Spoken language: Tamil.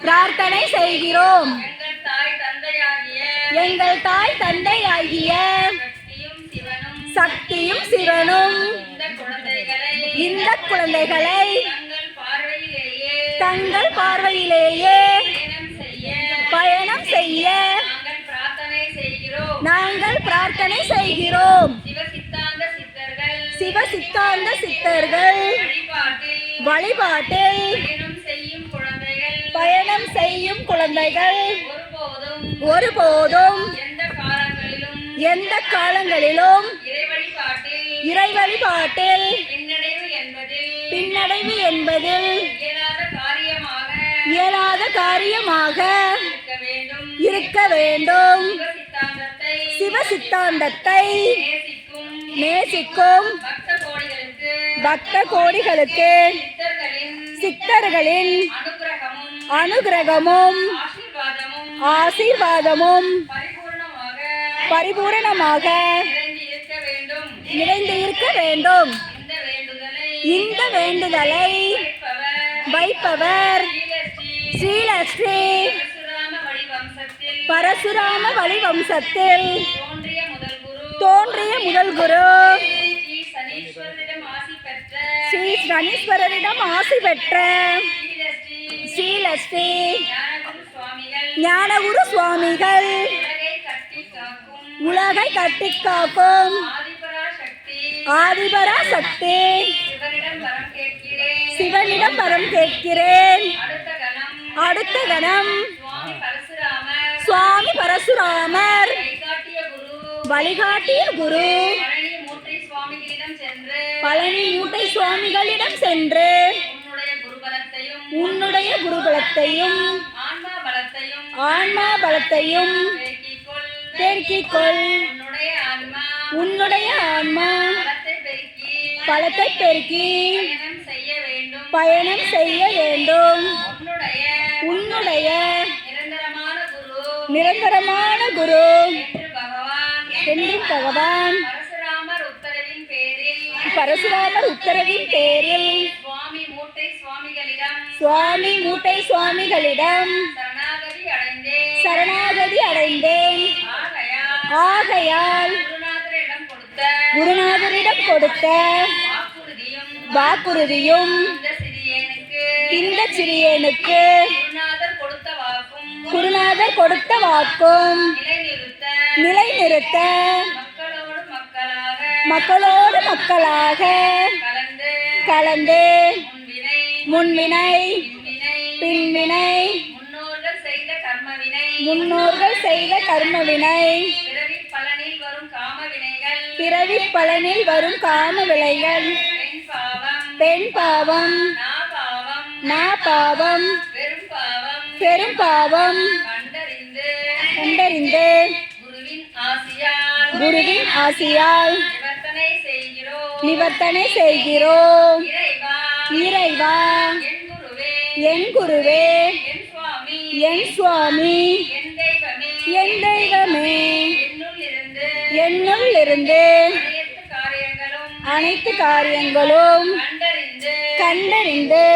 பிரார்த்தனை செய்கிறோம். எங்கள் தாய் தந்தையாகிய சக்தியும் சிவனும் இந்த குழந்தைகளை தங்கள் பார்வையிலேயே பயணம் செய்ய நாங்கள் பிரார்த்தனை செய்கிறோம். சிவசித்தாந்த சித்தர்கள் வழிபாட்டில் பயணம் செய்யும் குழந்தைகள் ஒருபோதும் எந்த காலங்களிலும் இறை வழிபாட்டில் பின்னடைவு என்பதில் இயலாத காரியமாக இருக்க வேண்டும். சிவசித்தாந்தத்தை நேசிக்கும் பக்த கோடிகளுக்கு சித்தர்களின் அனுகிரகமும் ஆசீர்வாதமும் பரிபூரணமாக நிறைந்து இருக்க வேண்டும். இந்த வேண்டுதலை வைப்பவர் ஸ்ரீலஸ்ரீ பரசுராம வழிவம்சத்தில் தோன்றிய முதல் குரு ஸ்ரீ சனீஸ்வரரிடம் ஆசி பெற்ற ஸ்ரீலஸ்ரீ ஞானகுரு சுவாமிகள் உலகை கட்டி காக்கும் ஆதிபராசக்தி சிவனிடம் வரம் கேட்கிறேன். அடுத்த கணம் சுவாமி பரசுராமர் வழிகாட்டிய குரு பழனி மூட்டை சுவாமிகளிடம் சென்று உன்னுடைய குருபலத்தையும் ஆன்மா பலத்தையும் பெருக்கிக்கொள். உன்னுடைய ஆன்மா பலத்தை பெருக்கி பயணம் செய்ய வேண்டும். உன்னுடைய நிரந்தரமான குரு என்று பகவான் பரசுராமர் உத்தரவின் பேரில் சுவாமி மூட்டை சுவாமிகளிடம் சரணாகதி அடைந்தேன். ஆகையால் குருநாதரிடம் கொடுத்த வாக்குறுதியும் இந்த சிறியனுக்கு குருநாதர் கொடுத்த வாக்கும் நிலைநிறுத்த மக்களோடு மக்களாக கலந்து முன்வினை பின்வினை முன்னோர்கள் செய்த கர்மவினை பிறவி பலனில் வரும் காம விளைகள் பெண் பாவம் நா பாவம் பெரும் பாவம் கண்டறிந்து குருவின் ஆசியால் நிவர்த்தனை செய்கிறோம். இறைவா என் குருவே என் சுவாமி என் தெய்வமே என்னுள் இருந்து அனைத்து காரியங்களும் கண்டறிந்து